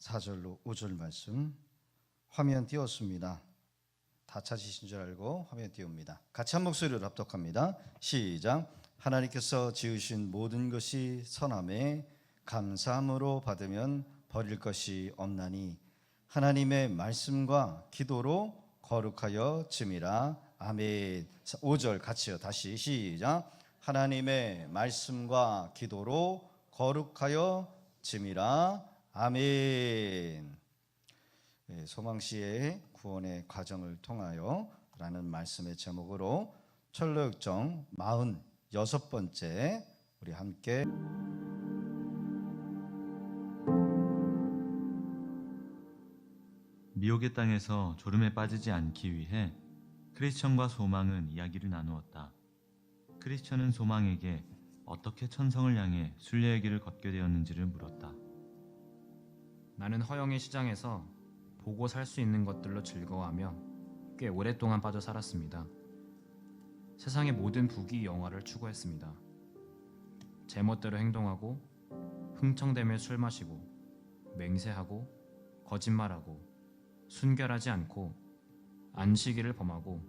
4절로 5절 말씀 화면 띄웠습니다. 다 찾으신 줄 알고 화면 띄웁니다. 같이 한 목소리로 합독합니다. 시작. 하나님께서 지으신 모든 것이 선함에 감사함으로 받으면 버릴 것이 없나니 하나님의 말씀과 기도로 거룩하여 짐이라. 아멘. 5절 같이요. 다시 시작. 하나님의 말씀과 기도로 거룩하여 짐이라. 아멘. 소망시의 구원의 과정을 통하여 라는 말씀의 제목으로 철로역정 46번째 우리 함께 미혹의 땅에서 졸음에 빠지지 않기 위해 크리스천과 소망은 이야기를 나누었다. 크리스천은 소망에게 어떻게 천성을 향해 순례의 길을 걷게 되었는지를 물었다. 나는 허영의 시장에서 보고 살 수 있는 것들로 즐거워하며 꽤 오랫동안 빠져 살았습니다. 세상의 모든 부귀 영화를 추구했습니다. 제멋대로 행동하고 흥청대며 술 마시고 맹세하고 거짓말하고 순결하지 않고 안식일을 범하고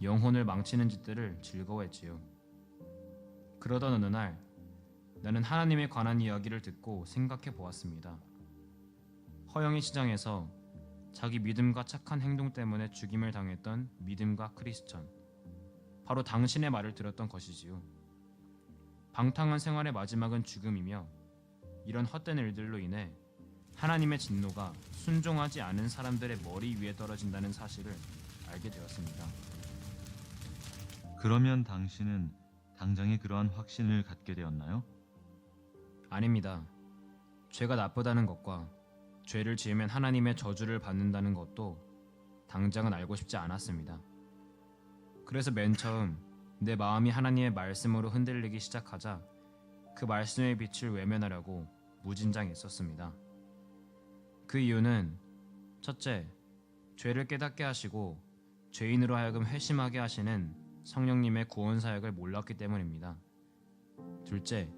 영혼을 망치는 짓들을 즐거워했지요. 그러던 어느 날 나는 하나님에 관한 이야기를 듣고 생각해 보았습니다. 허영의 시장에서 자기 믿음과 착한 행동 때문에 죽임을 당했던 믿음과 크리스천, 바로 당신의 말을 들었던 것이지요. 방탕한 생활의 마지막은 죽음이며 이런 헛된 일들로 인해 하나님의 진노가 순종하지 않은 사람들의 머리 위에 떨어진다는 사실을 알게 되었습니다. 그러면 당신은 당장에 그러한 확신을 갖게 되었나요? 아닙니다. 죄가 나쁘다는 것과 죄를 지으면 하나님의 저주를 받는다는 것도 당장은 알고 싶지 않았습니다. 그래서 맨 처음 내 마음이 하나님의 말씀으로 흔들리기 시작하자 그 말씀의 빛을 외면하려고 무진장했었습니다. 그 이유는 첫째, 죄를 깨닫게 하시고 죄인으로 하여금 회심하게 하시는 성령님의 구원 사역을 몰랐기 때문입니다. 둘째,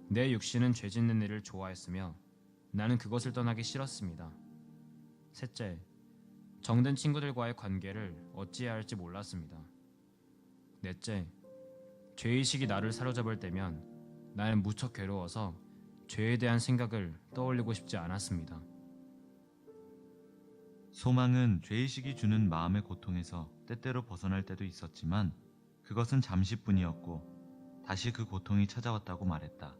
내 육신은 죄 짓는 일을 좋아했으며 나는 그것을 떠나기 싫었습니다. 셋째, 정든 친구들과의 관계를 어찌해야 할지 몰랐습니다. 넷째, 죄의식이 나를 사로잡을 때면 나는 무척 괴로워서 죄에 대한 생각을 떠올리고 싶지 않았습니다. 소망은 죄의식이 주는 마음의 고통에서 때때로 벗어날 때도 있었지만 그것은 잠시뿐이었고 다시 그 고통이 찾아왔다고 말했다.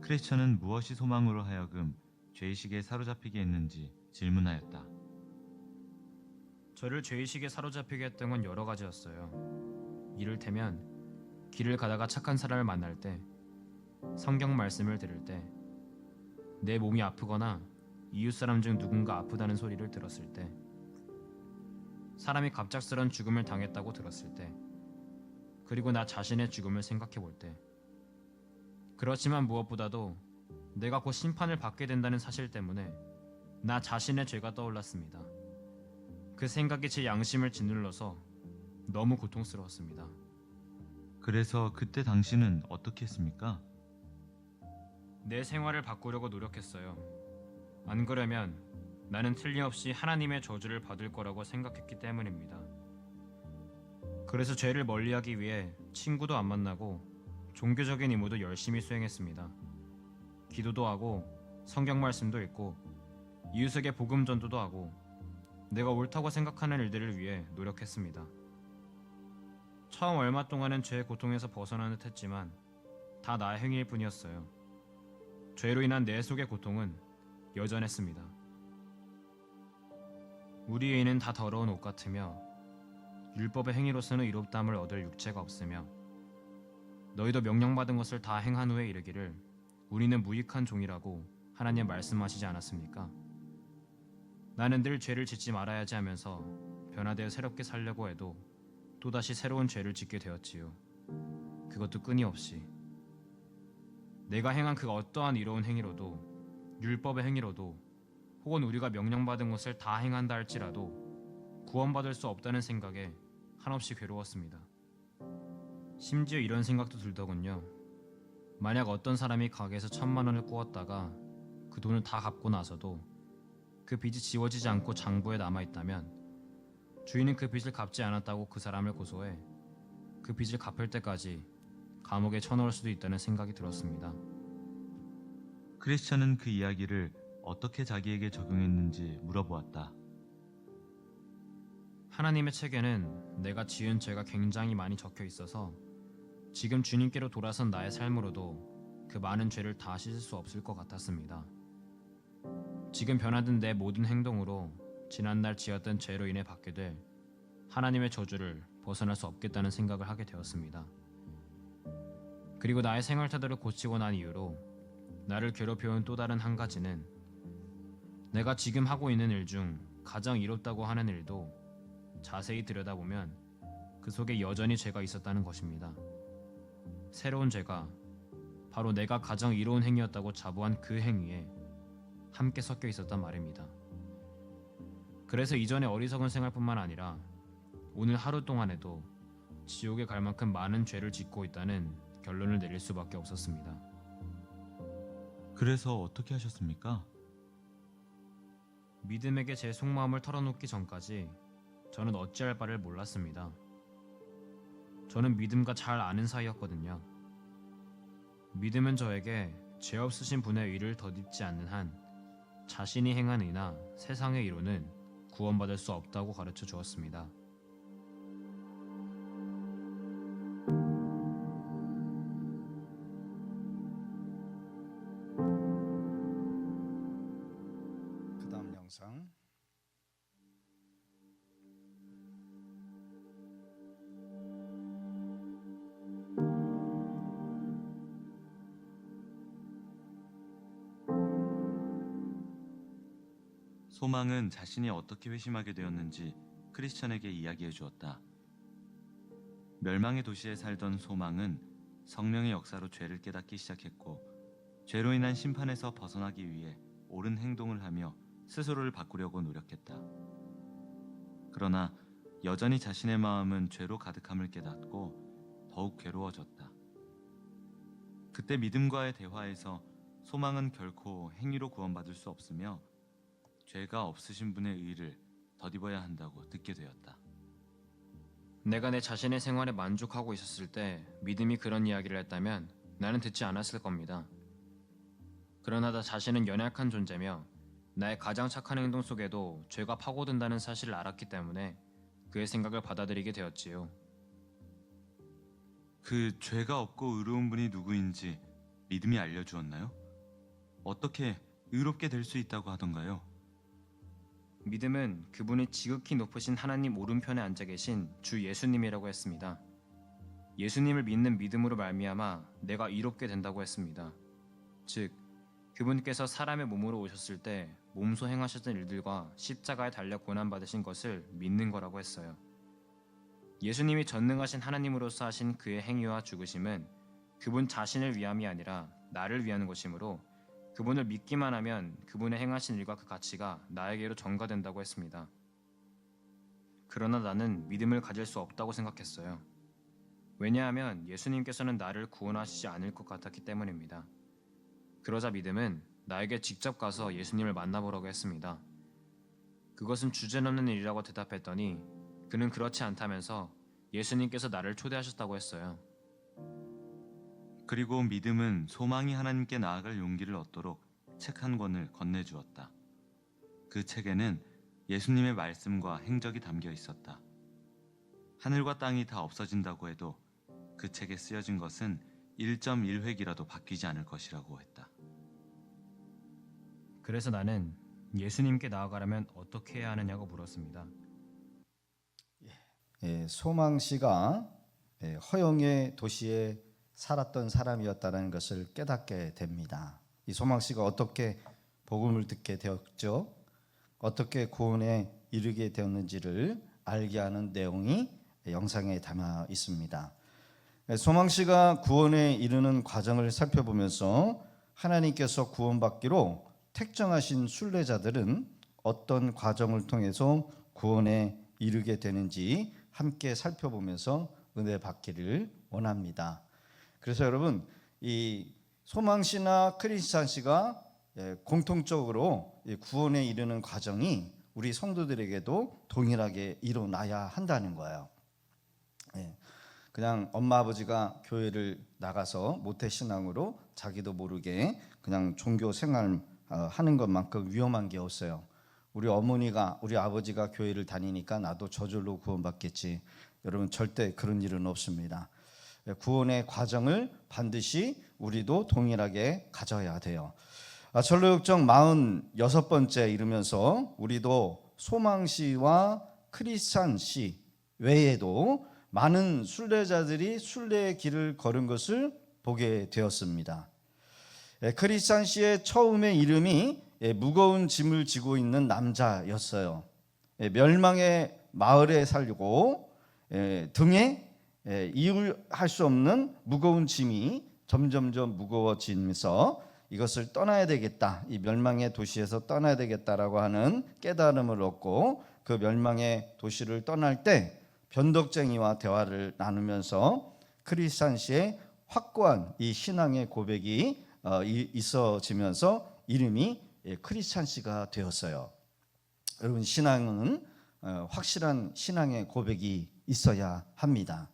크리스천은 무엇이 소망으로 하여금 죄의식에 사로잡히게 했는지 질문하였다. 저를 죄의식에 사로잡히게 했던 건 여러 가지였어요. 이를테면 길을 가다가 착한 사람을 만날 때, 성경 말씀을 들을 때, 내 몸이 아프거나 이웃 사람 중 누군가 아프다는 소리를 들었을 때, 사람이 갑작스런 죽음을 당했다고 들었을 때, 그리고 나 자신의 죽음을 생각해 볼 때. 그렇지만 무엇보다도 내가 곧 심판을 받게 된다는 사실 때문에 나 자신의 죄가 떠올랐습니다. 그 생각이 제 양심을 짓눌러서 너무 고통스러웠습니다. 그래서 그때 당신은 어떻게 했습니까? 내 생활을 바꾸려고 노력했어요. 안 그러면 나는 틀림없이 하나님의 저주를 받을 거라고 생각했기 때문입니다. 그래서 죄를 멀리하기 위해 친구도 안 만나고 종교적인 의무도 열심히 수행했습니다. 기도도 하고 성경 말씀도 읽고 이웃에게 복음 전도도 하고 내가 옳다고 생각하는 일들을 위해 노력했습니다. 처음 얼마 동안은 죄의 고통에서 벗어나는 듯 했지만 다 나의 행위일 뿐이었어요. 죄로 인한 내 속의 고통은 여전했습니다. 우리의 의는 다 더러운 옷 같으며 율법의 행위로서는 의롭다함을 얻을 육체가 없으며 너희도 명령받은 것을 다 행한 후에 이르기를 우리는 무익한 종이라고 하나님 말씀하시지 않았습니까? 나는 늘 죄를 짓지 말아야지 하면서 변화되어 새롭게 살려고 해도 또다시 새로운 죄를 짓게 되었지요. 그것도 끊임없이. 내가 행한 그 어떠한 이로운 행위로도 율법의 행위로도 혹은 우리가 명령받은 것을 다 행한다 할지라도 구원받을 수 없다는 생각에 한없이 괴로웠습니다. 심지어 이런 생각도 들더군요. 만약 어떤 사람이 가게에서 1,000만 원을 꾸었다가 그 돈을 다 갚고 나서도 그 빚이 지워지지 않고 장부에 남아있다면 주인은 그 빚을 갚지 않았다고 그 사람을 고소해 그 빚을 갚을 때까지 감옥에 쳐넣을 수도 있다는 생각이 들었습니다. 크리스천은 그 이야기를 어떻게 자기에게 적용했는지 물어보았다. 하나님의 책에는 내가 지은 죄가 굉장히 많이 적혀 있어서 지금 주님께로 돌아선 나의 삶으로도 그 많은 죄를 다 씻을 수 없을 것 같았습니다. 지금 변화된 내 모든 행동으로 지난날 지었던 죄로 인해 받게 될 하나님의 저주를 벗어날 수 없겠다는 생각을 하게 되었습니다. 그리고 나의 생활 태도를 고치고 난 이후로 나를 괴롭혀온 또 다른 한 가지는 내가 지금 하고 있는 일 중 가장 이롭다고 하는 일도 자세히 들여다보면 그 속에 여전히 죄가 있었다는 것입니다. 새로운 죄가 바로 내가 가장 이로운 행위였다고 자부한 그 행위에 함께 섞여 있었단 말입니다. 그래서 이전의 어리석은 생활뿐만 아니라 오늘 하루 동안에도 지옥에 갈 만큼 많은 죄를 짓고 있다는 결론을 내릴 수밖에 없었습니다. 그래서 어떻게 하셨습니까? 믿음에게 제 속마음을 털어놓기 전까지 저는 어찌할 바를 몰랐습니다. 저는 믿음과 잘 아는 사이였거든요. 믿음은 저에게 죄 없으신 분의 의를 덧입지 않는 한 자신이 행한 의나 세상의 의로는 구원받을 수 없다고 가르쳐 주었습니다. 그 다음 영상. 소망은 자신이 어떻게 회심하게 되었는지 크리스천에게 이야기해 주었다. 멸망의 도시에 살던 소망은 성령의 역사로 죄를 깨닫기 시작했고 죄로 인한 심판에서 벗어나기 위해 옳은 행동을 하며 스스로를 바꾸려고 노력했다. 그러나 여전히 자신의 마음은 죄로 가득함을 깨닫고 더욱 괴로워졌다. 그때 믿음과의 대화에서 소망은 결코 행위로 구원받을 수 없으며 죄가 없으신 분의 의를 덧입어야 한다고 듣게 되었다. 내가 내 자신의 생활에 만족하고 있었을 때 믿음이 그런 이야기를 했다면 나는 듣지 않았을 겁니다. 그러나 나 자신은 연약한 존재며 나의 가장 착한 행동 속에도 죄가 파고든다는 사실을 알았기 때문에 그의 생각을 받아들이게 되었지요. 그 죄가 없고 의로운 분이 누구인지 믿음이 알려주었나요? 어떻게 의롭게 될 수 있다고 하던가요? 믿음은 그분이 지극히 높으신 하나님 오른편에 앉아 계신 주 예수님이라고 했습니다. 예수님을 믿는 믿음으로 말미암아 내가 이롭게 된다고 했습니다. 즉, 그분께서 사람의 몸으로 오셨을 때 몸소 행하셨던 일들과 십자가에 달려 고난받으신 것을 믿는 거라고 했어요. 예수님이 전능하신 하나님으로서 하신 그의 행위와 죽으심은 그분 자신을 위함이 아니라 나를 위하는 것이므로 그분을 믿기만 하면 그분의 행하신 일과 그 가치가 나에게로 전가된다고 했습니다. 그러나 나는 믿음을 가질 수 없다고 생각했어요. 왜냐하면 예수님께서는 나를 구원하시지 않을 것 같았기 때문입니다. 그러자 믿음은 나에게 직접 가서 예수님을 만나보라고 했습니다. 그것은 주제넘는 일이라고 대답했더니 그는 그렇지 않다면서 예수님께서 나를 초대하셨다고 했어요. 그리고 믿음은 소망이 하나님께 나아갈 용기를 얻도록 책 한 권을 건네주었다. 그 책에는 예수님의 말씀과 행적이 담겨 있었다. 하늘과 땅이 다 없어진다고 해도 그 책에 쓰여진 것은 1.1획이라도 바뀌지 않을 것이라고 했다. 그래서 나는 예수님께 나아가려면 어떻게 해야 하느냐고 물었습니다. 소망 씨가 허영의 도시에 살았던 사람이었다는 것을 깨닫게 됩니다. 이 소망 씨가 어떻게 복음을 듣게 되었죠? 어떻게 구원에 이르게 되었는지를 알게 하는 내용이 영상에 담아 있습니다. 소망 씨가 구원에 이르는 과정을 살펴보면서 하나님께서 구원받기로 택정하신 순례자들은 어떤 과정을 통해서 구원에 이르게 되는지 함께 살펴보면서 은혜 받기를 원합니다. 그래서 여러분, 이 소망 씨나 크리스찬 씨가 공통적으로 구원에 이르는 과정이 우리 성도들에게도 동일하게 일어나야 한다는 거예요. 그냥 엄마 아버지가 교회를 나가서 모태신앙으로 자기도 모르게 그냥 종교 생활 하는 것만큼 위험한 게 없어요. 우리 어머니가 우리 아버지가 교회를 다니니까 나도 저절로 구원받겠지. 여러분 절대 그런 일은 없습니다. 구원의 과정을 반드시 우리도 동일하게 가져야 돼요. 전로역정 46번째 이르면서 우리도 소망시와 크리스찬시 외에도 많은 순례자들이 순례의 길을 걸은 것을 보게 되었습니다. 크리스찬시의 처음의 이름이 무거운 짐을 지고 있는 남자였어요. 멸망의 마을에 살고 등에 이울할 수 없는 무거운 짐이 점점점 무거워지면서 이것을 떠나야 되겠다, 이 멸망의 도시에서 떠나야 되겠다라고 하는 깨달음을 얻고 그 멸망의 도시를 떠날 때 변덕쟁이와 대화를 나누면서 크리스찬시의 확고한 이 신앙의 고백이 있어지면서 이름이 크리스찬시가 되었어요. 여러분, 신앙은 확실한 신앙의 고백이 있어야 합니다.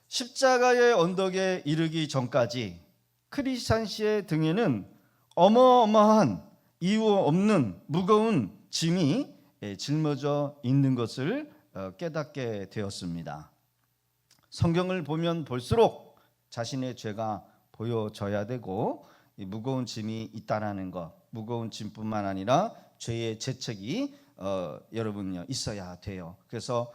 십자가의 언덕에 이르기 전까지 크리스찬시의 등에는 어마어마한 이유 없는 무거운 짐이 짊어져 있는 것을 깨닫게 되었습니다. 성경을 보면 볼수록 자신의 죄가 보여져야 되고 이 무거운 짐이 있다라는 것, 무거운 짐뿐만 아니라 죄의 죄책이 여러분요 있어야 돼요. 그래서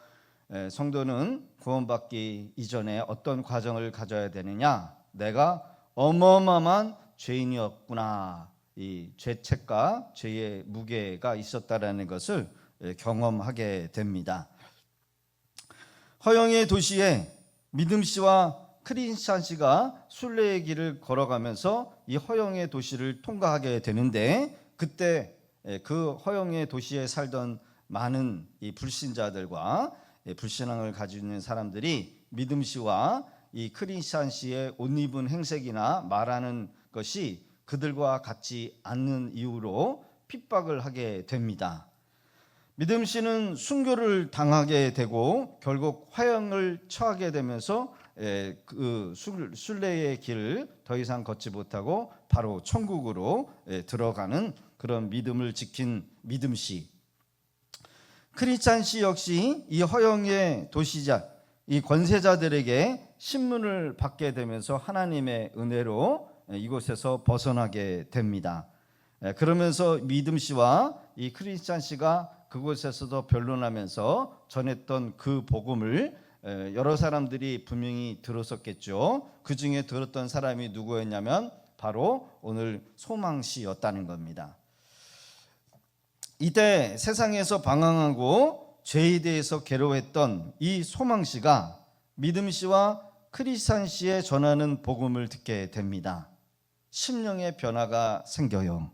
성도는 구원받기 이전에 어떤 과정을 가져야 되느냐? 내가 어마어마한 죄인이었구나, 이 죄책과 죄의 무게가 있었다라는 것을 경험하게 됩니다. 허영의 도시에 믿음씨와 크리스찬씨가 순례의 길을 걸어가면서 이 허영의 도시를 통과하게 되는데, 그때 그 허영의 도시에 살던 많은 이 불신자들과 불신앙을 가지고 있는 사람들이 믿음씨와 이 크리스찬씨의 옷 입은 행색이나 말하는 것이 그들과 같지 않는 이유로 핍박을 하게 됩니다. 믿음씨는 순교를 당하게 되고 결국 화형을 처하게 되면서 그 순례의 길을 더 이상 걷지 못하고 바로 천국으로 들어가는 그런 믿음을 지킨 믿음씨. 크리스찬씨 역시 이 허영의 도시자, 이 권세자들에게 신문을 받게 되면서 하나님의 은혜로 이곳에서 벗어나게 됩니다. 그러면서 믿음씨와 이 크리스찬씨가 그곳에서도 변론하면서 전했던 그 복음을 여러 사람들이 분명히 들었었겠죠. 그 중에 들었던 사람이 누구였냐면 바로 오늘 소망씨였다는 겁니다. 이때 세상에서 방황하고 죄에 대해서 괴로워했던 이 소망씨가 믿음씨와 크리스찬씨에 전하는 복음을 듣게 됩니다. 심령의 변화가 생겨요.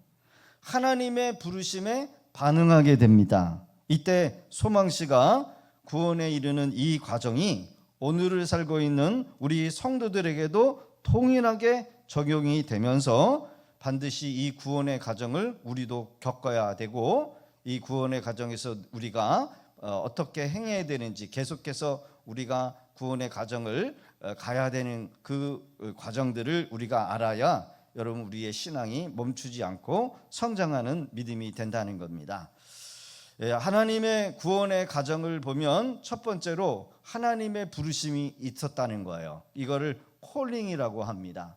하나님의 부르심에 반응하게 됩니다. 이때 소망씨가 구원에 이르는 이 과정이 오늘을 살고 있는 우리 성도들에게도 동일하게 적용이 되면서 반드시 이 구원의 과정을 우리도 겪어야 되고, 이 구원의 과정에서 우리가 어떻게 행해야 되는지, 계속해서 우리가 구원의 과정을 가야 되는 그 과정들을 우리가 알아야 여러분 우리의 신앙이 멈추지 않고 성장하는 믿음이 된다는 겁니다. 하나님의 구원의 과정을 보면 첫 번째로 하나님의 부르심이 있었다는 거예요. 이거를 콜링이라고 합니다.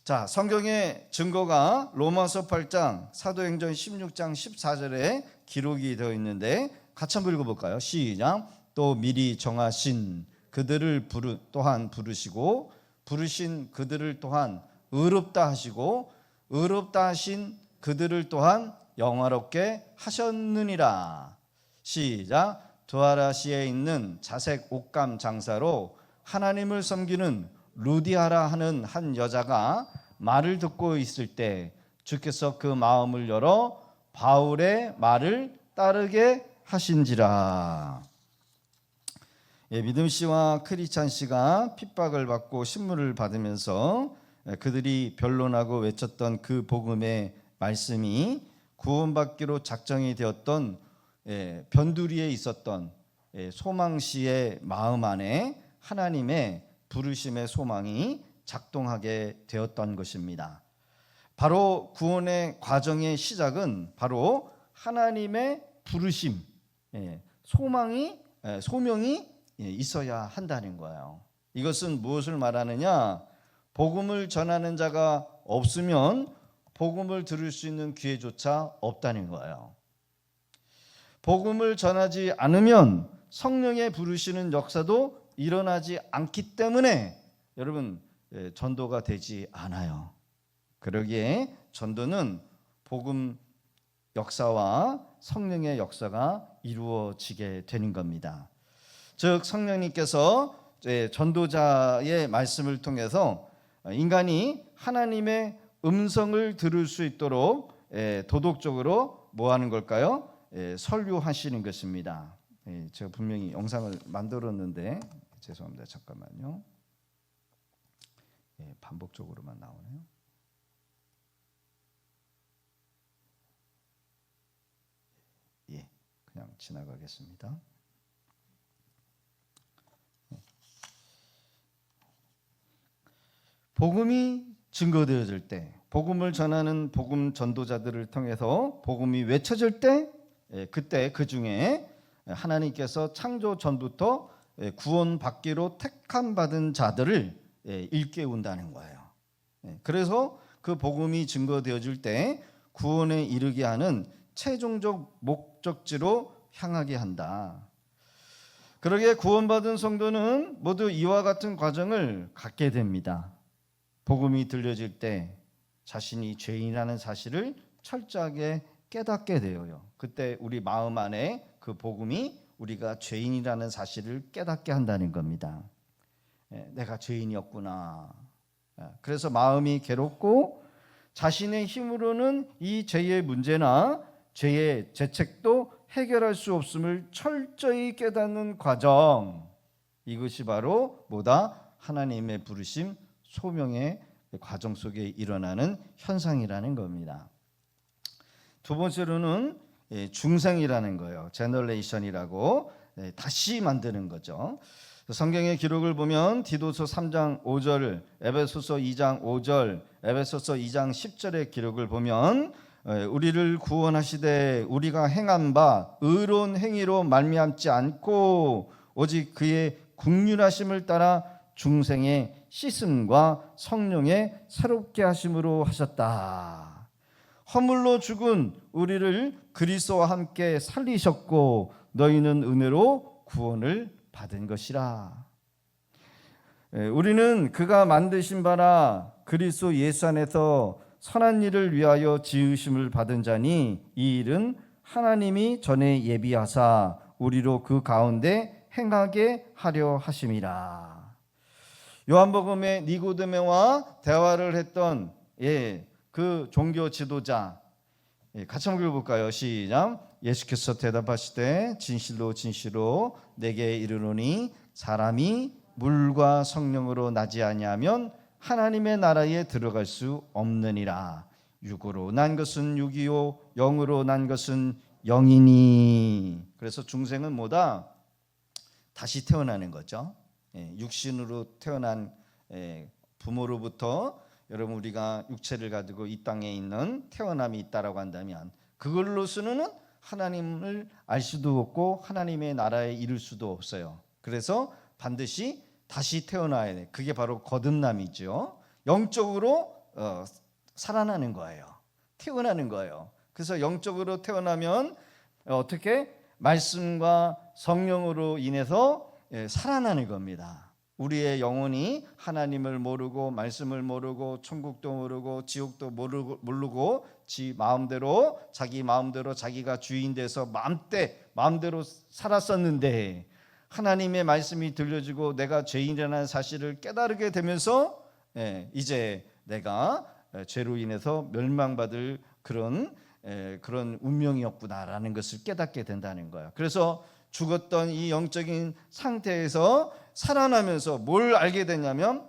자, 성경의 증거가 로마서 8장, 사도행전 16장 14절에 기록이 되어 있는데 같이 한번 읽어볼까요? 시작. 또 미리 정하신 그들을 또한 부르시고 부르신 그들을 또한 의롭다 하시고 의롭다 하신 그들을 또한 영화롭게 하셨느니라. 시작. 두아라시에 있는 자색 옷감 장사로 하나님을 섬기는 루디아라 하는 한 여자가 말을 듣고 있을 때 주께서 그 마음을 열어 바울의 말을 따르게 하신지라. 믿음씨와 크리스찬씨가 핍박을 받고 신문을 받으면서 그들이 변론하고 외쳤던 그 복음의 말씀이 구원받기로 작정이 되었던 변두리에 있었던 소망씨의 마음 안에 하나님의 부르심의 소망이 작동하게 되었던 것입니다. 바로 구원의 과정의 시작은 바로 하나님의 부르심, 소명이 있어야 한다는 거예요. 이것은 무엇을 말하느냐? 복음을 전하는 자가 없으면 복음을 들을 수 있는 기회조차 없다는 거예요. 복음을 전하지 않으면 성령의 부르시는 역사도 일어나지 않기 때문에 여러분 전도가 되지 않아요. 그러기에 전도는 복음 역사와 성령의 역사가 이루어지게 되는 겁니다. 즉 성령님께서 전도자의 말씀을 통해서 인간이 하나님의 음성을 들을 수 있도록 도덕적으로 뭐 하는 걸까요? 설교하시는 것입니다. 제가 분명히 영상을 만들었는데 죄송합니다. 잠깐만요. 반복적으로만 나오네요. 그냥 지나가겠습니다. 복음이 증거되어질 때, 복음을 전하는 복음 전도자들을 통해서 복음이 외쳐질 때, 그때 그 중에 하나님께서 창조 전부터 구원받기로 택함받은 자들을 일깨운다는 거예요. 그래서 그 복음이 증거되어질 때 구원에 이르게 하는 최종적 목적지로 향하게 한다. 그러기에 구원받은 성도는 모두 이와 같은 과정을 갖게 됩니다. 복음이 들려질 때 자신이 죄인이라는 사실을 철저하게 깨닫게 되어요. 그때 우리 마음 안에 그 복음이 우리가 죄인이라는 사실을 깨닫게 한다는 겁니다. 내가 죄인이었구나. 그래서 마음이 괴롭고 자신의 힘으로는 이 죄의 문제나 죄의 죄책도 해결할 수 없음을 철저히 깨닫는 과정, 이것이 바로 뭐다? 하나님의 부르심, 소명의 과정 속에 일어나는 현상이라는 겁니다. 두 번째로는 중생이라는 거예요. 제너레이션이라고 다시 만드는 거죠. 성경의 기록을 보면 디도서 3장 5절, 에베소서 2장 5절, 에베소서 2장 10절의 기록을 보면 우리를 구원하시되 우리가 행한 바 의로운 행위로 말미암지 않고 오직 그의 긍휼하심을 따라 중생의 씻음과 성령의 새롭게 하심으로 하셨다. 허물로 죽은 우리를 그리스도와 함께 살리셨고 너희는 은혜로 구원을 받은 것이라. 우리는 그가 만드신 바라 그리스도 예수 안에서 선한 일을 위하여 지으심을 받은 자니 이 일은 하나님이 전에 예비하사 우리로 그 가운데 행하게 하려 하심이라. 요한복음의 니고데모와 대화를 했던 그 종교 지도자, 같이 한번 읽어볼까요? 시작. 예수께서 대답하시되 진실로 진실로 내게 이르노니 사람이 물과 성령으로 나지 아니하면 하나님의 나라에 들어갈 수 없느니라. 육으로 난 것은 육이요 영으로 난 것은 영이니. 그래서 중생은 뭐다? 다시 태어나는 거죠. 육신으로 태어난 부모로부터 여러분 우리가 육체를 가지고 이 땅에 있는 태어남이 있다라고 한다면 그걸로서는 하나님을 알 수도 없고 하나님의 나라에 이를 수도 없어요. 그래서 반드시 다시 태어나야 돼. 그게 바로 거듭남이죠. 영적으로 살아나는 거예요. 태어나는 거예요. 그래서 영적으로 태어나면 어떻게? 말씀과 성령으로 인해서 살아나는 겁니다. 우리의 영혼이 하나님을 모르고 말씀을 모르고 천국도 모르고 지옥도 모르고 자기 마음대로 자기가 주인 돼서 마음대로 살았었는데 하나님의 말씀이 들려지고 내가 죄인이라는 사실을 깨달게 되면서 이제 내가 죄로 인해서 멸망받을 그런 운명이었구나라는 것을 깨닫게 된다는 거예요. 그래서 죽었던 이 영적인 상태에서 살아나면서 뭘 알게 되냐면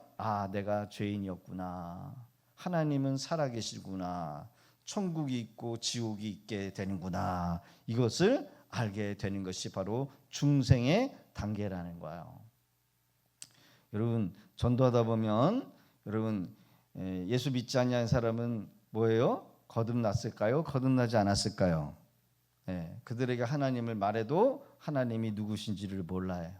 내가 죄인이었구나. 하나님은 살아계시구나. 천국이 있고 지옥이 있게 되는구나. 이것을 알게 되는 것이 바로 중생의 단계라는 거예요. 여러분, 전도하다 보면 여러분 예수 믿지 않는 사람은 뭐예요? 거듭났을까요? 거듭나지 않았을까요? 그들에게 하나님을 말해도 하나님이 누구신지를 몰라요.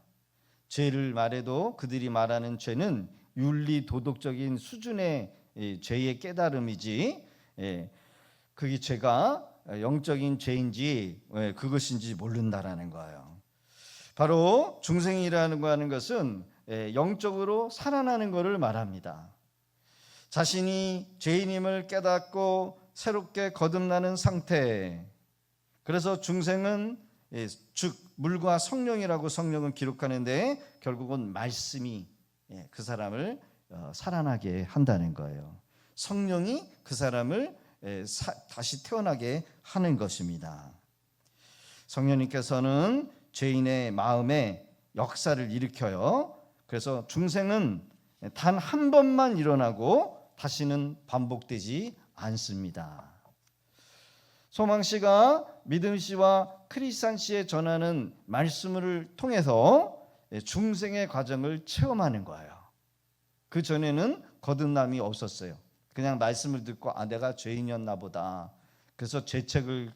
죄를 말해도 그들이 말하는 죄는 윤리 도덕적인 수준의 죄의 깨달음이지, 그게 죄가 영적인 죄인지 그것인지 모른다라는 거예요. 바로 중생이라는 거 하는 것은 영적으로 살아나는 것을 말합니다. 자신이 죄인임을 깨닫고 새롭게 거듭나는 상태. 그래서 중생은 즉 물과 성령이라고 성령은 기록하는데 결국은 말씀이 그 사람을 살아나게 한다는 거예요. 성령이 그 사람을 다시 태어나게 하는 것입니다. 성령님께서는 죄인의 마음에 역사를 일으켜요. 그래서 중생은 단 한 번만 일어나고 다시는 반복되지 않습니다. 소망씨가 믿음씨와 크리스찬씨에 전하는 말씀을 통해서 중생의 과정을 체험하는 거예요. 그 전에는 거듭남이 없었어요. 그냥 말씀을 듣고 내가 죄인이었나 보다. 그래서 죄책을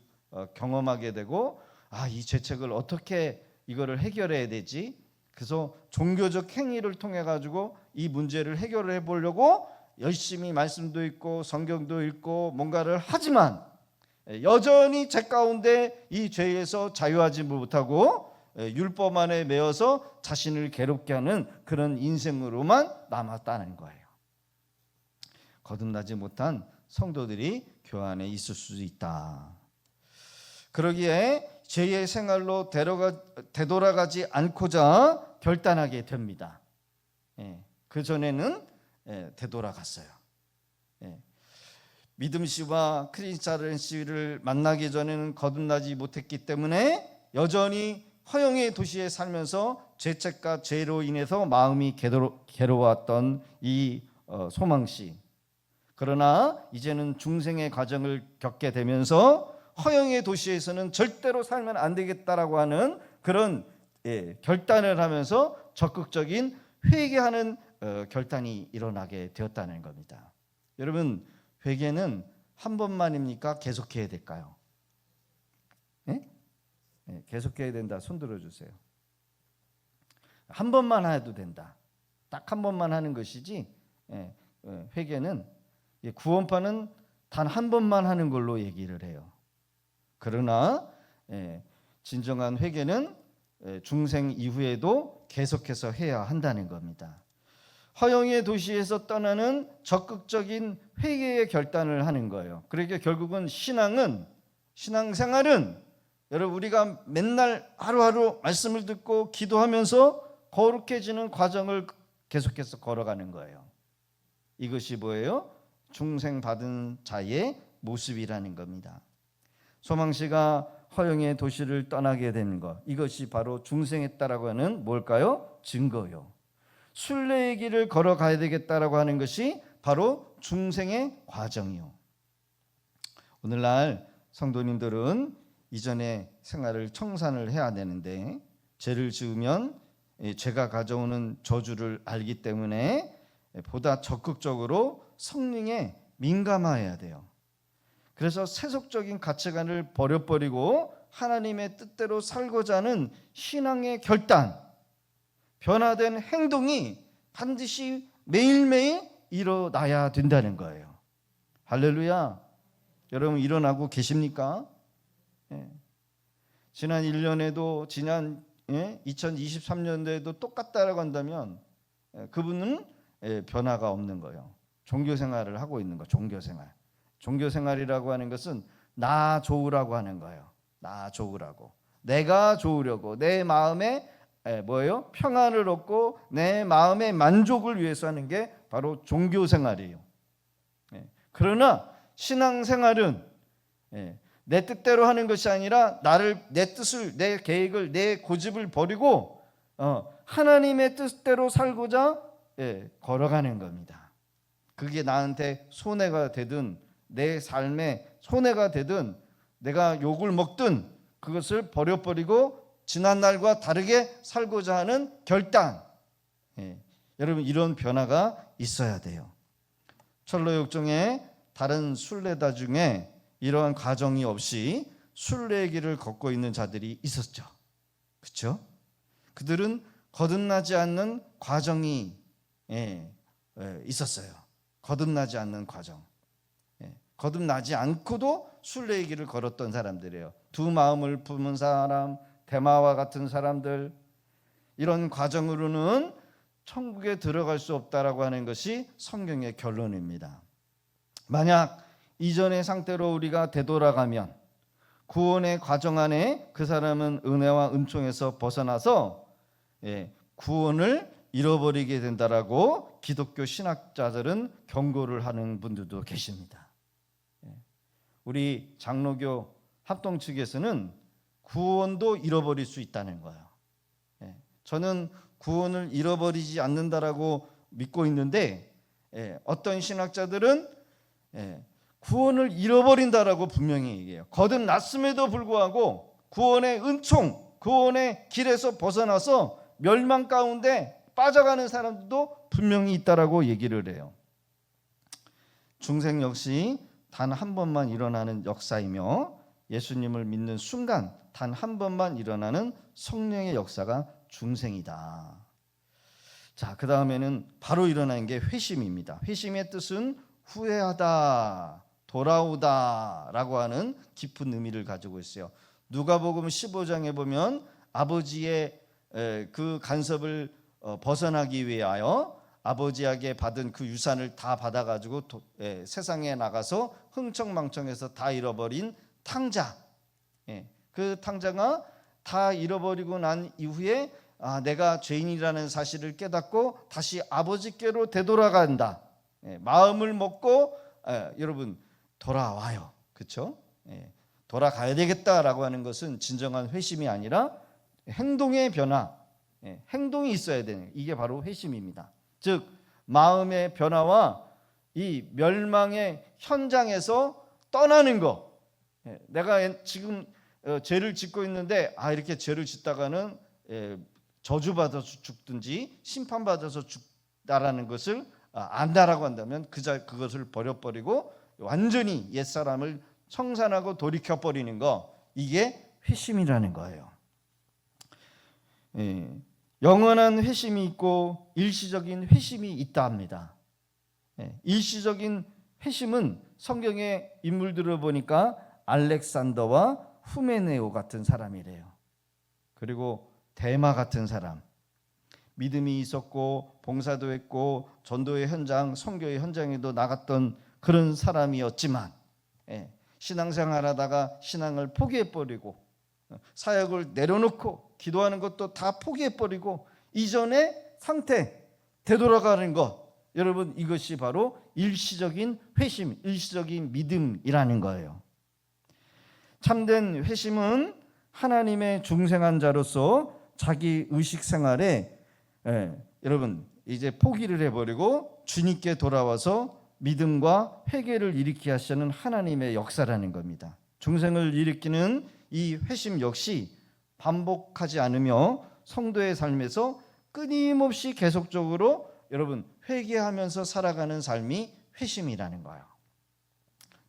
경험하게 되고 이 죄책을 어떻게 이거를 해결해야 되지? 그래서 종교적 행위를 통해 가지고 이 문제를 해결해 보려고 열심히 말씀도 읽고 성경도 읽고 뭔가를 하지만 여전히 죄 가운데 이 죄에서 자유하지 못하고 율법 안에 매여서 자신을 괴롭게 하는 그런 인생으로만 남았다는 거예요. 거듭나지 못한 성도들이 교회 안에 있을 수도 있다. 그러기에 죄의 생활로 되돌아가지 않고자 결단하게 됩니다. 그 전에는 되돌아갔어요. 믿음씨와 크리스찬씨를 만나기 전에는 거듭나지 못했기 때문에 여전히 허영의 도시에 살면서 죄책과 죄로 인해서 마음이 괴로웠던 이 소망씨. 그러나 이제는 중생의 과정을 겪게 되면서 허영의 도시에서는 절대로 살면 안 되겠다라고 하는 그런 결단을 하면서 적극적인 회개하는 결단이 일어나게 되었다는 겁니다. 여러분, 회개는 한 번만입니까? 계속해야 될까요? 계속해야 된다. 손 들어주세요. 한 번만 해도 된다. 딱 한 번만 하는 것이지 회개는 구원파는 단 한 번만 하는 걸로 얘기를 해요. 그러나 진정한 회개는 중생 이후에도 계속해서 해야 한다는 겁니다. 허영의 도시에서 떠나는 적극적인 회개의 결단을 하는 거예요. 그러니까 결국은 신앙생활은 여러분 우리가 맨날 하루하루 말씀을 듣고 기도하면서 거룩해지는 과정을 계속해서 걸어가는 거예요. 이것이 뭐예요? 중생 받은 자의 모습이라는 겁니다. 소망씨가 허영의 도시를 떠나게 되는 것, 이것이 바로 중생했다라고 하는 뭘까요? 증거요. 순례의 길을 걸어가야 되겠다라고 하는 것이 바로 중생의 과정이요. 오늘날 성도님들은 이전의 생활을 청산을 해야 되는데 죄를 지으면 죄가 가져오는 저주를 알기 때문에 보다 적극적으로 성령에 민감해야 돼요. 그래서 세속적인 가치관을 버려버리고 하나님의 뜻대로 살고자 하는 신앙의 결단, 변화된 행동이 반드시 매일매일 일어나야 된다는 거예요. 할렐루야. 여러분 일어나고 계십니까? 지난 1년에도 지난 2023년도에도 똑같다라고 한다면 그분은 변화가 없는 거예요. 종교생활을 하고 있는 거. 종교생활이라고 하는 것은 나 좋으라고 하는 거예요. 나 좋으라고. 내가 좋으려고 내 마음에 뭐예요? 평안을 얻고 내 마음의 만족을 위해서 하는 게 바로 종교생활이에요. 그러나 신앙생활은 내 뜻대로 하는 것이 아니라 내 뜻을, 내 계획을, 내 고집을 버리고 하나님의 뜻대로 살고자 걸어가는 겁니다. 그게 나한테 손해가 되든 내 삶에 손해가 되든 내가 욕을 먹든 그것을 버려버리고 지난날과 다르게 살고자 하는 결단. 여러분, 이런 변화가 있어야 돼요. 철로역정의 다른 순례자 중에 이러한 과정이 없이 순례의 길을 걷고 있는 자들이 있었죠. 그렇죠? 그들은 거듭나지 않는 과정이 있었어요. 거듭나지 않는 과정. 거듭나지 않고도 순례의 길을 걸었던 사람들이에요. 두 마음을 품은 사람, 데마와 같은 사람들, 이런 과정으로는 천국에 들어갈 수 없다라고 하는 것이 성경의 결론입니다. 만약 이전의 상태로 우리가 되돌아가면 구원의 과정 안에 그 사람은 은혜와 은총에서 벗어나서 구원을 잃어버리게 된다라고 기독교 신학자들은 경고를 하는 분들도 계십니다. 우리 장로교 합동 측에서는 구원도 잃어버릴 수 있다는 거예요. 저는 구원을 잃어버리지 않는다라고 믿고 있는데 어떤 신학자들은 구원을 잃어버린다라고 분명히 얘기해요. 거듭났음에도 불구하고 구원의 은총, 구원의 길에서 벗어나서 멸망 가운데 빠져가는 사람들도 분명히 있다라고 얘기를 해요. 중생 역시 단 한 번만 일어나는 역사이며 예수님을 믿는 순간 단 한 번만 일어나는 성령의 역사가 중생이다. 자, 그 다음에는 바로 일어나는 게 회심입니다. 회심의 뜻은 후회하다, 돌아오다 라고 하는 깊은 의미를 가지고 있어요. 누가복음 15장에 보면 아버지의 그 간섭을 벗어나기 위하여 아버지에게 받은 그 유산을 다 받아가지고 세상에 나가서 흥청망청해서 다 잃어버린 탕자, 그 탕자가 다 잃어버리고 난 이후에 내가 죄인이라는 사실을 깨닫고 다시 아버지께로 되돌아간다. 마음을 먹고 여러분 돌아와요. 그렇죠? 돌아가야 되겠다라고 하는 것은 진정한 회심이 아니라 행동의 변화, 행동이 있어야 되는, 이게 바로 회심입니다. 즉 마음의 변화와 이 멸망의 현장에서 떠나는 거. 내가 지금 죄를 짓고 있는데 이렇게 죄를 짓다가는 저주받아서 죽든지 심판받아서 죽다라는 것을 안다라고 한다면 그것을 버려버리고 완전히 옛사람을 청산하고 돌이켜버리는 거, 이게 회심이라는 거예요. 영원한 회심이 있고 일시적인 회심이 있다 합니다. 일시적인 회심은 성경의 인물들을 보니까 알렉산더와 후메네오 같은 사람이래요. 그리고 데마 같은 사람, 믿음이 있었고 봉사도 했고 전도의 현장, 선교의 현장에도 나갔던 그런 사람이었지만 신앙생활하다가 신앙을 포기해버리고 사역을 내려놓고 기도하는 것도 다 포기해버리고 이전의 상태 되돌아가는 것, 여러분 이것이 바로 일시적인 회심, 일시적인 믿음이라는 거예요. 참된 회심은 하나님의 중생한 자로서 자기 의식 생활에 여러분 이제 포기를 해버리고 주님께 돌아와서 믿음과 회개를 일으키게 하시는 하나님의 역사라는 겁니다. 중생을 일으키는 이 회심 역시 반복하지 않으며 성도의 삶에서 끊임없이 계속적으로 여러분 회개하면서 살아가는 삶이 회심이라는 거예요.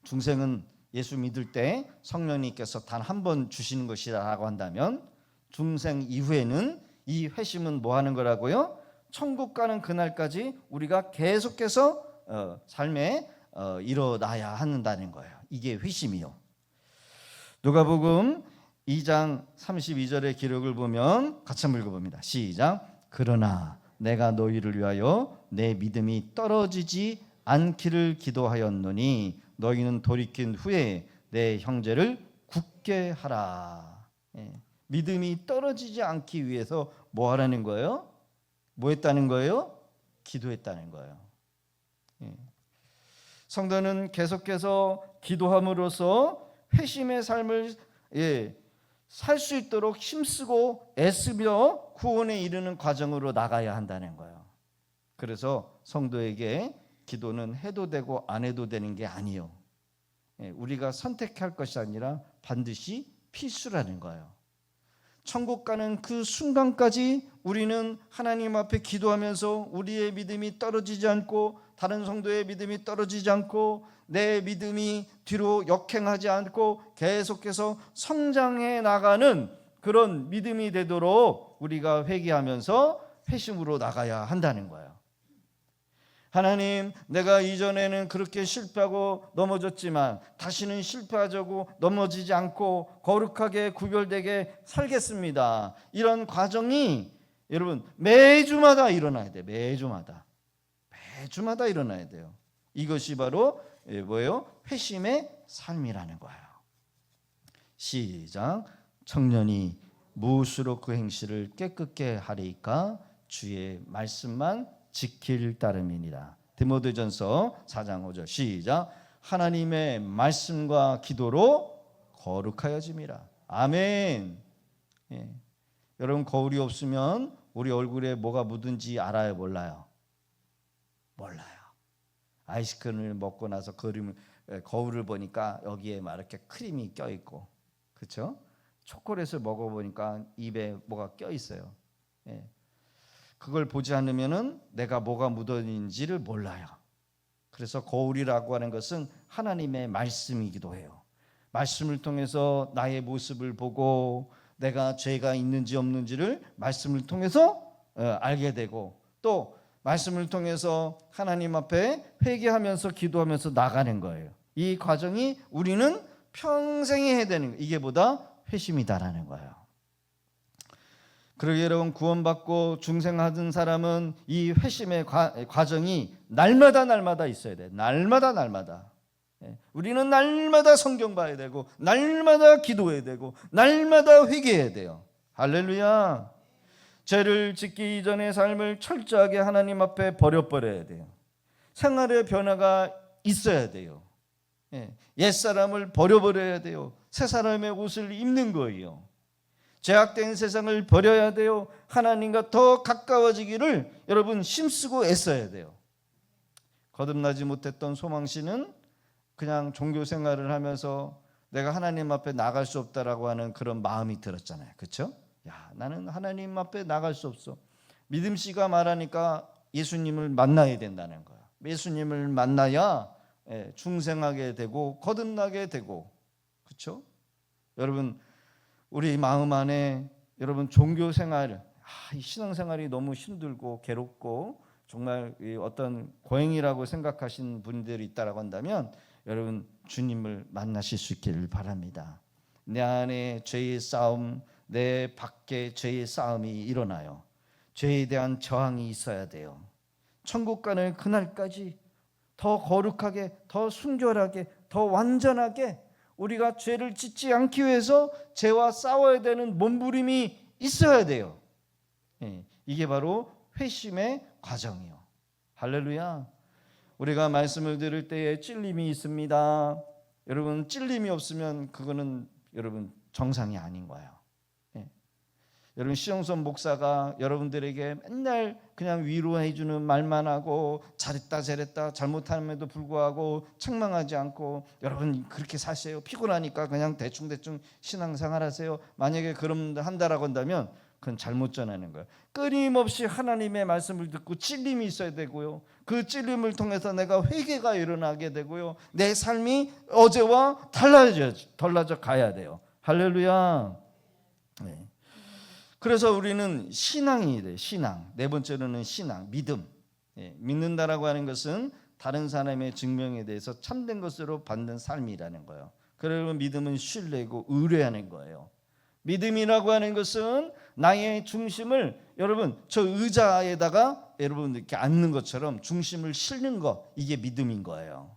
중생은 예수 믿을 때 성령님께서 단 한 번 주시는 것이라고 한다면 중생 이후에는 이 회심은 뭐 하는 거라고요? 천국 가는 그날까지 우리가 계속해서 삶에 일어나야 한다는 거예요. 이게 회심이요. 누가복음 2장 32절의 기록을 보면 같이 한번 읽어봅니다. 시작. 그러나 내가 너희를 위하여 내 믿음이 떨어지지 않기를 기도하였노니 너희는 돌이킨 후에 내 형제를 굳게 하라. 믿음이 떨어지지 않기 위해서 뭐 하라는 거예요? 뭐 했다는 거예요? 기도했다는 거예요. 성도는 계속해서 기도함으로써 회심의 삶을 살 수 있도록 힘쓰고 애쓰며 구원에 이르는 과정으로 나가야 한다는 거예요. 그래서 성도에게 기도는 해도 되고 안 해도 되는 게 아니에요. 우리가 선택할 것이 아니라 반드시 필수라는 거예요. 천국 가는 그 순간까지 우리는 하나님 앞에 기도하면서 우리의 믿음이 떨어지지 않고 다른 성도의 믿음이 떨어지지 않고 내 믿음이 뒤로 역행하지 않고 계속해서 성장해 나가는 그런 믿음이 되도록 우리가 회개하면서 회심으로 나가야 한다는 거예요. 하나님, 내가 이전에는 그렇게 실패하고 넘어졌지만 다시는 실패하자고 넘어지지 않고 거룩하게 구별되게 살겠습니다. 이런 과정이 여러분 매주마다 일어나야 돼요. 매주마다 일어나야 돼요. 이것이 바로 뭐예요? 회심의 삶이라는 거예요. 시작. 청년이 무엇으로 그 행실을 깨끗게 하리까? 주의 말씀만 지킬 따름이니라. 디모데전서 4장 5절 시작. 하나님의 말씀과 기도로 거룩하여짐이라. 아멘. 여러분, 거울이 없으면 우리 얼굴에 뭐가 묻은지 알아요, 몰라요? 몰라요. 아이스크림을 먹고 나서 거울을 보니까 여기에 막 이렇게 크림이 껴 있고, 그렇죠? 초콜릿을 먹어보니까 입에 뭐가 껴 있어요. 그걸 보지 않으면은 내가 뭐가 묻어있는지를 몰라요. 그래서 거울이라고 하는 것은 하나님의 말씀이기도 해요. 말씀을 통해서 나의 모습을 보고 내가 죄가 있는지 없는지를 말씀을 통해서 알게 되고, 또 말씀을 통해서 하나님 앞에 회개하면서 기도하면서 나가는 거예요. 이 과정이 우리는 평생 해야 되는 거예요. 이게 보다 회심이다라는 거예요. 그러게 여러분, 구원받고 중생하던 사람은 이 회심의 과정이 날마다 있어야 돼요. 날마다. 우리는 날마다 성경 봐야 되고 날마다 기도해야 되고 날마다 회개해야 돼요. 할렐루야. 죄를 짓기 이전의 삶을 철저하게 하나님 앞에 버려야 돼요. 생활의 변화가 있어야 돼요. 옛사람을 버려버려야 돼요. 새 사람의 옷을 입는 거예요. 죄악된 세상을 버려야 돼요. 하나님과 더 가까워지기를 여러분 힘쓰고 애써야 돼요. 거듭나지 못했던 소망씨는 그냥 종교 생활을 하면서 내가 하나님 앞에 나갈 수 없다라고 하는 그런 마음이 들었잖아요. 그렇죠? 야, 나는 하나님 앞에 나갈 수 없어. 믿음씨가 말하니까 예수님을 만나야 된다는 거야. 예수님을 만나야 중생하게 되고 거듭나게 되고, 그렇죠? 여러분, 우리 마음 안에 여러분 종교 생활, 이 신앙 생활이 너무 힘들고 괴롭고 정말 어떤 고행이라고 생각하시는 분들이 있다라고 한다면 여러분 주님을 만나실 수 있기를 바랍니다. 내 안에 죄의 싸움, 내 밖에 죄의 싸움이 일어나요. 죄에 대한 저항이 있어야 돼요. 천국 가는 그날까지 더 거룩하게, 더 순결하게, 더 완전하게 우리가 죄를 짓지 않기 위해서 죄와 싸워야 되는 몸부림이 있어야 돼요. 이게 바로 회심의 과정이요. 할렐루야. 우리가 말씀을 들을 때에 찔림이 있습니다. 여러분, 찔림이 없으면 그거는 여러분 정상이 아닌 거예요. 여러분, 시영선 목사가 여러분들에게 맨날 그냥 위로해 주는 말만 하고 잘했다 잘못함에도 불구하고 책망하지 않고 여러분 그렇게 사세요. 피곤하니까 그냥 대충 신앙생활 하세요. 만약에 그럼 한다라고 한다면 그건 잘못 전하는 거예요. 끊임없이 하나님의 말씀을 듣고 찔림이 있어야 되고요. 그 찔림을 통해서 내가 회개가 일어나게 되고요. 내 삶이 어제와 달라져 가야 돼요. 할렐루야. 네. 그래서 우리는 신앙이 돼요. 신앙. 네 번째로는 신앙, 믿음. 믿는다라고 하는 것은 다른 사람의 증명에 대해서 참된 것으로 받는 삶이라는 거예요. 그리고 믿음은 신뢰고 의뢰하는 거예요. 믿음이라고 하는 것은 나의 중심을 여러분 저 의자에다가 여러분 이렇게 앉는 것처럼 중심을 실는 것, 이게 믿음인 거예요.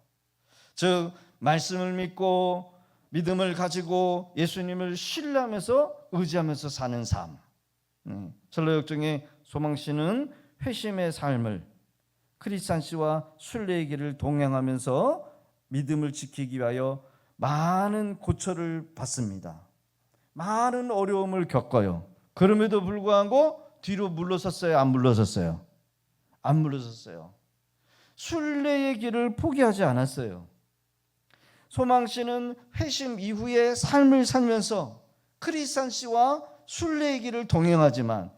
즉 말씀을 믿고 믿음을 가지고 예수님을 신뢰하면서 의지하면서 사는 삶. 철로역정의 소망씨는 회심의 삶을 크리스찬 씨와 순례의 길을 동행하면서 믿음을 지키기 위하여 많은 고초를 받습니다. 많은 어려움을 겪어요. 그럼에도 불구하고 뒤로 물러섰어요? 안 물러섰어요? 안 물러섰어요. 순례의 길을 포기하지 않았어요. 소망 씨는 회심 이후의 삶을 살면서 크리스찬 씨와 순례의 길을 동행하지만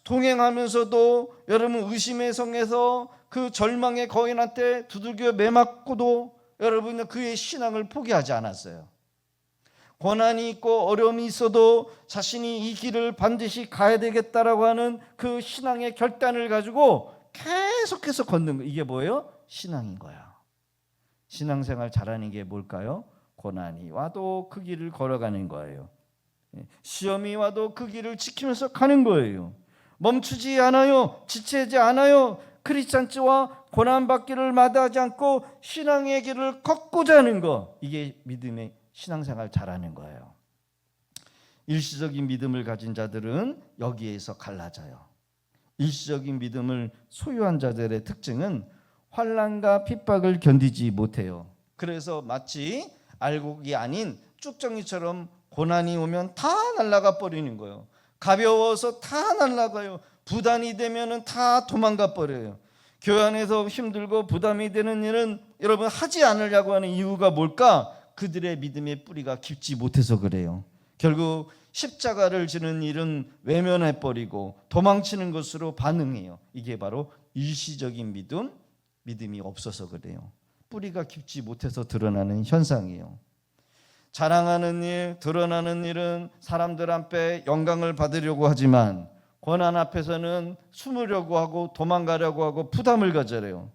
동행하면서도 여러분 의심의 성에서 그 절망의 거인한테 두들겨 매맞고도 여러분 그의 신앙을 포기하지 않았어요. 고난이 있고 어려움이 있어도 자신이 이 길을 반드시 가야 되겠다라고 하는 그 신앙의 결단을 가지고 계속해서 걷는 거. 이게 뭐예요? 신앙인 거야. 신앙생활 잘하는 게 뭘까요? 고난이 와도 그 길을 걸어가는 거예요. 시험이 와도 그 길을 지키면서 가는 거예요. 멈추지 않아요. 지체하지 않아요. 크리스찬지와 고난받기를 마다하지 않고 신앙의 길을 걷고자 하는 거. 이게 믿음의 신앙생활 잘하는 거예요. 일시적인 믿음을 가진 자들은 여기에서 갈라져요. 일시적인 믿음을 소유한 자들의 특징은 환난과 핍박을 견디지 못해요. 그래서 마치 알곡이 아닌 쭉정이처럼 고난이 오면 다 날아가 버리는 거예요. 가벼워서 다 날아가요. 부담이 되면은 다 도망가 버려요. 교회 안에서 힘들고 부담이 되는 일은 여러분 하지 않으려고 하는 이유가 뭘까? 그들의 믿음의 뿌리가 깊지 못해서 그래요. 결국 십자가를 지는 일은 외면해 버리고 도망치는 것으로 반응해요. 이게 바로 일시적인 믿음이 없어서 그래요. 뿌리가 깊지 못해서 드러나는 현상이에요. 자랑하는 일, 드러나는 일은 사람들 앞에 영광을 받으려고 하지만 고난 앞에서는 숨으려고 하고 도망가려고 하고 부담을 가져요.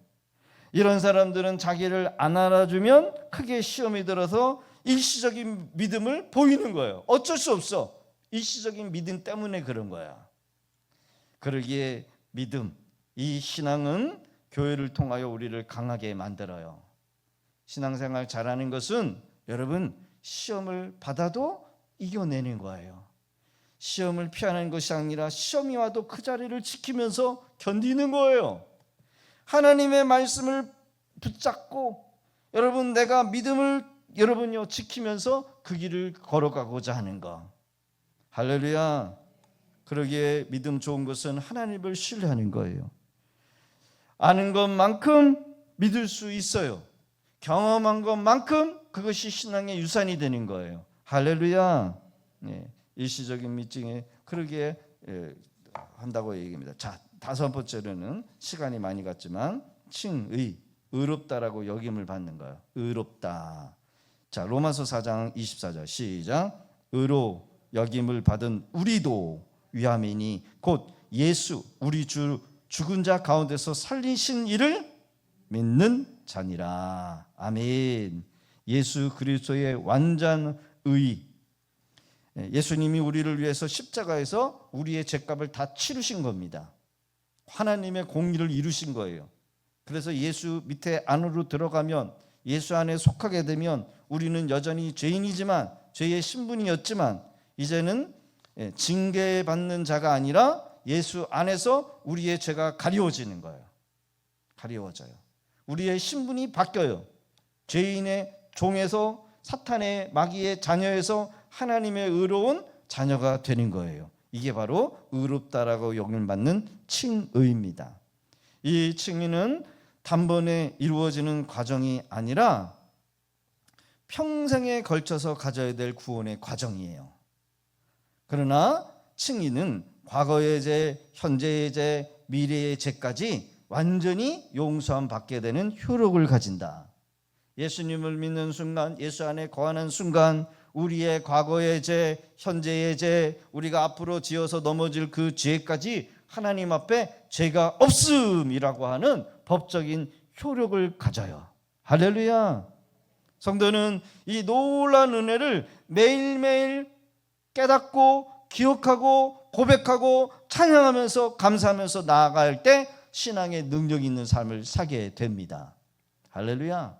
이런 사람들은 자기를 안 알아주면 크게 시험이 들어서 일시적인 믿음을 보이는 거예요. 어쩔 수 없어. 일시적인 믿음 때문에 그런 거야. 그러기에 믿음, 이 신앙은 교회를 통하여 우리를 강하게 만들어요. 신앙생활 잘하는 것은 여러분 시험을 받아도 이겨내는 거예요. 시험을 피하는 것이 아니라 시험이 와도 그 자리를 지키면서 견디는 거예요. 하나님의 말씀을 붙잡고 여러분 내가 믿음을 여러분요 지키면서 그 길을 걸어가고자 하는 거. 할렐루야. 그러기에 믿음 좋은 것은 하나님을 신뢰하는 거예요. 아는 것만큼 믿을 수 있어요. 경험한 것만큼 그것이 신앙의 유산이 되는 거예요. 할렐루야. 일시적인 믿음에 그러기에 한다고 얘기합니다. 자, 다섯 번째로는 시간이 많이 갔지만 칭의, 의롭다라고 여김을 받는 거예요. 의롭다. 자, 로마서 4장 24절 시작. 의로 여김을 받은 우리도 위함이니 곧 예수 우리 주 죽은 자 가운데서 살리신 이를 믿는 자니라. 아멘. 예수 그리스도의 완전 의. 예수님이 우리를 위해서 십자가에서 우리의 죄값을 다 치르신 겁니다. 하나님의 공의를 이루신 거예요. 그래서 예수 밑에 안으로 들어가면 예수 안에 속하게 되면 우리는 여전히 죄인이지만 죄의 신분이었지만 이제는 징계받는 자가 아니라 예수 안에서 우리의 죄가 가리워지는 거예요. 가리워져요. 우리의 신분이 바뀌어요. 죄인의 종에서 사탄의 마귀의 자녀에서 하나님의 의로운 자녀가 되는 거예요. 이게 바로 의롭다라고 여김을 받는 칭의입니다. 이 칭의는 단번에 이루어지는 과정이 아니라 평생에 걸쳐서 가져야 될 구원의 과정이에요. 그러나 칭의는 과거의 죄, 현재의 죄, 미래의 죄까지 완전히 용서함 받게 되는 효력을 가진다. 예수님을 믿는 순간, 예수 안에 거하는 순간 우리의 과거의 죄, 현재의 죄, 우리가 앞으로 지어서 넘어질 그 죄까지 하나님 앞에 죄가 없음이라고 하는 법적인 효력을 가져요. 할렐루야. 성도는 이 놀라운 은혜를 매일매일 깨닫고 기억하고 고백하고 찬양하면서 감사하면서 나아갈 때 신앙의 능력 있는 삶을 살게 됩니다. 할렐루야.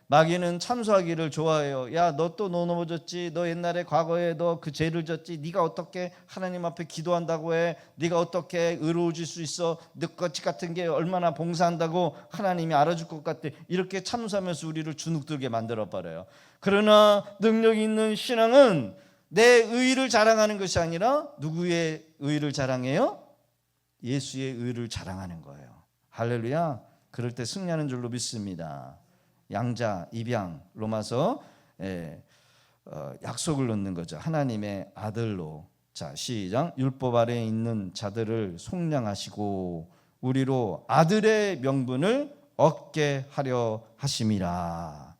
마귀는 참소하기를 좋아해요. 야, 너 또 넘어졌지? 너 옛날에 과거에 너 그 죄를 졌지? 네가 어떻게 하나님 앞에 기도한다고 해? 네가 어떻게 의로워질 수 있어? 너 같은 게 얼마나 봉사한다고 하나님이 알아줄 것 같아? 이렇게 참소하면서 우리를 주눅들게 만들어버려요. 그러나 능력 있는 신앙은 내 의를 자랑하는 것이 아니라 누구의 의를 자랑해요? 예수의 의를 자랑하는 거예요. 할렐루야. 그럴 때 승리하는 줄로 믿습니다. 양자, 입양, 로마서 약속을 넣는 거죠. 하나님의 아들로. 자, 시작. 율법 아래에 있는 자들을 속량하시고 우리로 아들의 명분을 얻게 하려 하심이라.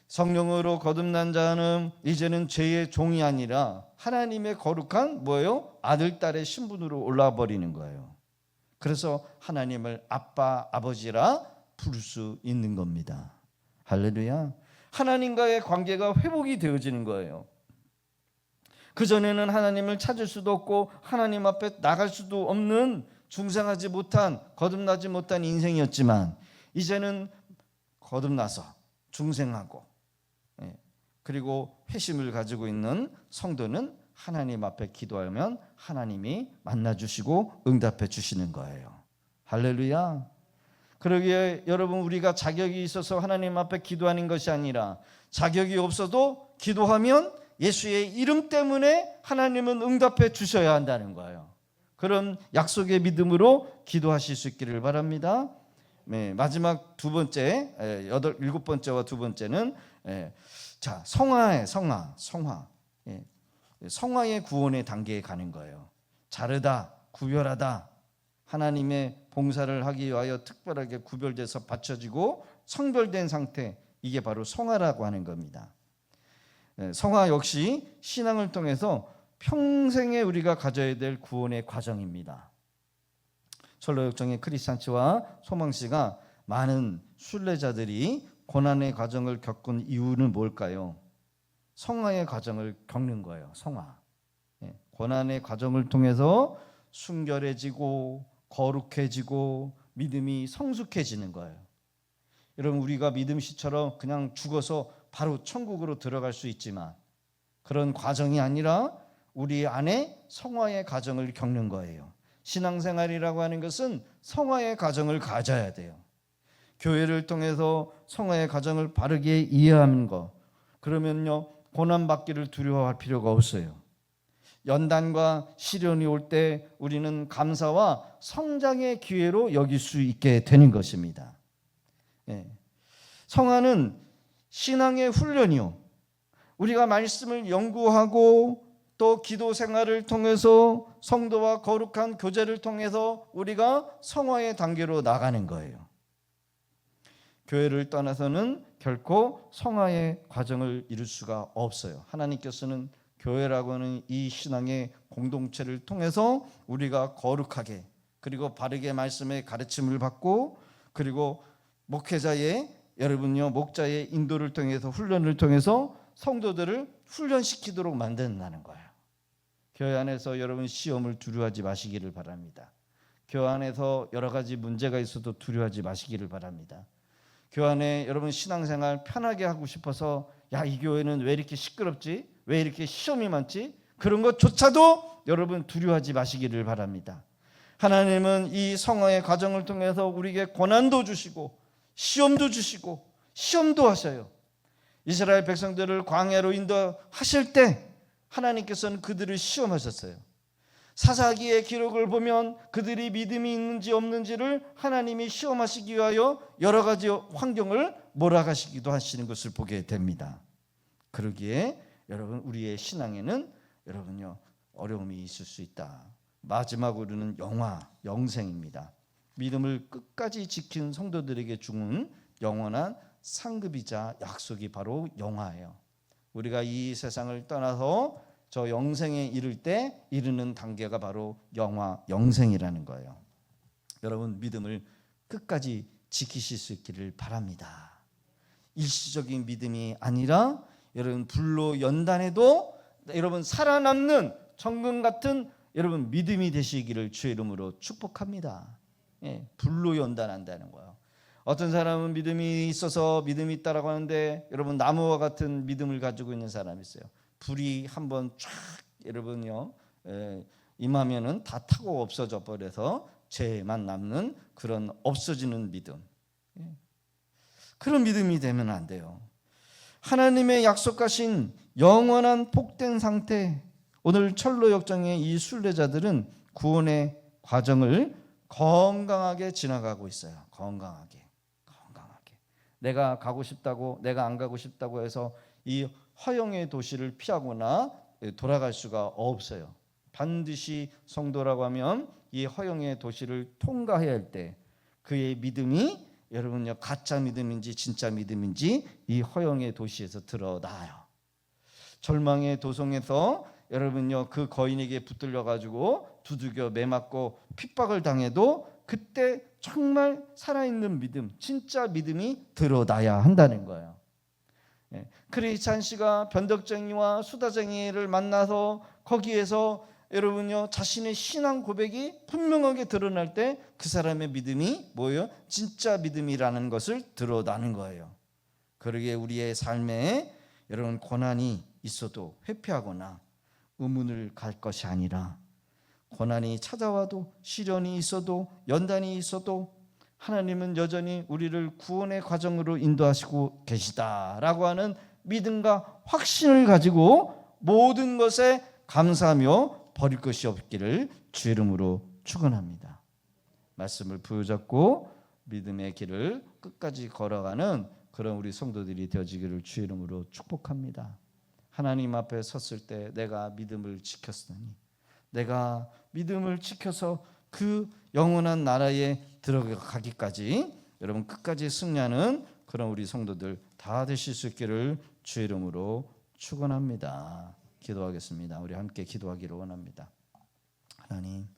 성령으로 거듭난 자는 이제는 죄의 종이 아니라 하나님의 거룩한 뭐예요? 아들, 딸의 신분으로 올라와 버리는 거예요. 그래서 하나님을 아빠, 아버지라 부를 수 있는 겁니다. 할렐루야. 하나님과의 관계가 회복이 되어지는 거예요. 그전에는 하나님을 찾을 수도 없고 하나님 앞에 나갈 수도 없는 중생하지 못한, 거듭나지 못한 인생이었지만 이제는 거듭나서 중생하고 그리고 회심을 가지고 있는 성도는 하나님 앞에 기도하면 하나님이 만나주시고 응답해 주시는 거예요. 할렐루야. 그러기에 여러분, 우리가 자격이 있어서 하나님 앞에 기도하는 것이 아니라 자격이 없어도 기도하면 예수의 이름 때문에 하나님은 응답해 주셔야 한다는 거예요. 그런 약속의 믿음으로 기도하실 수 있기를 바랍니다. 마지막 두 번째, 일곱 번째와 두 번째는 자, 성화의 구원의 단계에 가는 거예요. 자르다, 구별하다, 하나님의 봉사를 하기 위하여 특별하게 구별돼서 바쳐지고 성별된 상태, 이게 바로 성화라고 하는 겁니다. 성화 역시 신앙을 통해서 평생에 우리가 가져야 될 구원의 과정입니다. 철로역정의 크리스찬치와 소망씨가 많은 순례자들이 고난의 과정을 겪은 이유는 뭘까요? 성화의 과정을 겪는 거예요. 성화. 고난의 과정을 통해서 순결해지고 거룩해지고 믿음이 성숙해지는 거예요. 여러분, 우리가 믿음씨처럼 그냥 죽어서 바로 천국으로 들어갈 수 있지만 그런 과정이 아니라 우리 안에 성화의 과정을 겪는 거예요. 신앙생활이라고 하는 것은 성화의 과정을 가져야 돼요. 교회를 통해서 성화의 과정을 바르게 이해하는 것, 그러면요 고난받기를 두려워할 필요가 없어요. 연단과 시련이 올 때 우리는 감사와 성장의 기회로 여길 수 있게 되는 것입니다. 성화는 신앙의 훈련이요, 우리가 말씀을 연구하고 또 기도 생활을 통해서 성도와 거룩한 교제를 통해서 우리가 성화의 단계로 나가는 거예요. 교회를 떠나서는 결코 성화의 과정을 이룰 수가 없어요. 하나님께서는 교회라고 하는 이 신앙의 공동체를 통해서 우리가 거룩하게, 그리고 바르게 말씀의 가르침을 받고, 그리고 목회자의 여러분요 목자의 인도를 통해서, 훈련을 통해서 성도들을 훈련시키도록 만든다는 거예요. 교회 안에서 여러분 시험을 두려워하지 마시기를 바랍니다. 교회 안에서 여러 가지 문제가 있어도 두려워하지 마시기를 바랍니다. 교회 안에 여러분 신앙생활 편하게 하고 싶어서 야, 이 교회는 왜 이렇게 시끄럽지? 왜 이렇게 시험이 많지? 그런 것조차도 여러분 두려워하지 마시기를 바랍니다. 하나님은 이 성화의 과정을 통해서 우리에게 고난도 주시고 시험도 주시고 시험도 하셔요. 이스라엘 백성들을 광야로 인도하실 때 하나님께서는 그들을 시험하셨어요. 사사기의 기록을 보면 그들이 믿음이 있는지 없는지를 하나님이 시험하시기 위하여 여러 가지 환경을 몰아가시기도 하시는 것을 보게 됩니다. 그러기에 여러분, 우리의 신앙에는 여러분요 어려움이 있을 수 있다. 마지막으로는 영생입니다. 믿음을 끝까지 지킨 성도들에게 주는 영원한 상급이자 약속이 바로 영화예요. 우리가 이 세상을 떠나서 저 영생에 이를 때 이르는 단계가 바로 영생이라는 거예요. 여러분, 믿음을 끝까지 지키실 수 있기를 바랍니다. 일시적인 믿음이 아니라 여러분 불로 연단해도 여러분 살아남는 정금 같은 여러분 믿음이 되시기를 주의 이름으로 축복합니다. 불로 연단한다는 거예요. 어떤 사람은 믿음이 있어서 믿음이 있다라고 하는데 여러분 나무와 같은 믿음을 가지고 있는 사람이 있어요. 불이 한번 쫙 여러분요 임하면은 다 타고 없어져 버려서 죄만 남는 그런 없어지는 믿음. 그런 믿음이 되면 안 돼요. 하나님의 약속하신 영원한 복된 상태, 오늘 철로 역정의 이 순례자들은 구원의 과정을 건강하게 지나가고 있어요. 건강하게. 내가 가고 싶다고, 내가 안 가고 싶다고 해서 이 허영의 도시를 피하거나 돌아갈 수가 없어요. 반드시 성도라고 하면 이 허영의 도시를 통과해야 할 때 그의 믿음이 여러분요 가짜 믿음인지 진짜 믿음인지 이 허영의 도시에서 드러나요. 절망의 도성에서 여러분요 그 거인에게 붙들려 가지고 두들겨 매맞고 핍박을 당해도 그때 정말 살아있는 믿음, 진짜 믿음이 드러나야 한다는 거예요. 크리스찬 씨가 변덕쟁이와 수다쟁이를 만나서 거기에서 여러분요 자신의 신앙 고백이 분명하게 드러날 때 그 사람의 믿음이 뭐예요? 진짜 믿음이라는 것을 드러나는 거예요. 그러기에 우리의 삶에 여러분 고난이 있어도 회피하거나 의문을 갈 것이 아니라 고난이 찾아와도 시련이 있어도 연단이 있어도 하나님은 여전히 우리를 구원의 과정으로 인도하시고 계시다라고 하는 믿음과 확신을 가지고 모든 것에 감사하며 버릴 것이 없기를 주 이름으로 축원합니다. 말씀을 부여잡고 믿음의 길을 끝까지 걸어가는 그런 우리 성도들이 되어지기를 주 이름으로 축복합니다. 하나님 앞에 섰을 때 내가 믿음을 지켰으니 내가 믿음을 지켜서 그 영원한 나라에 들어가기까지 여러분 끝까지 승리하는 그런 우리 성도들 다 되실 수 있기를 주 이름으로 축원합니다. 기도하겠습니다. 우리 함께 기도하기를 원합니다. 하나님,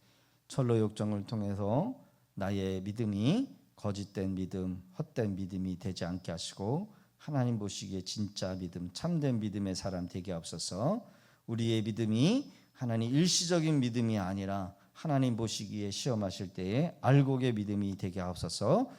철로 역정을 통해서 나의 믿음이 거짓된 믿음, 헛된 믿음이 되지 않게 하시고 하나님 보시기에 진짜 믿음, 참된 믿음의 사람 되게 하옵소서. 우리의 믿음이 하나님 일시적인 믿음이 아니라 하나님 보시기에 시험하실 때에 알곡의 믿음이 되게 하옵소서.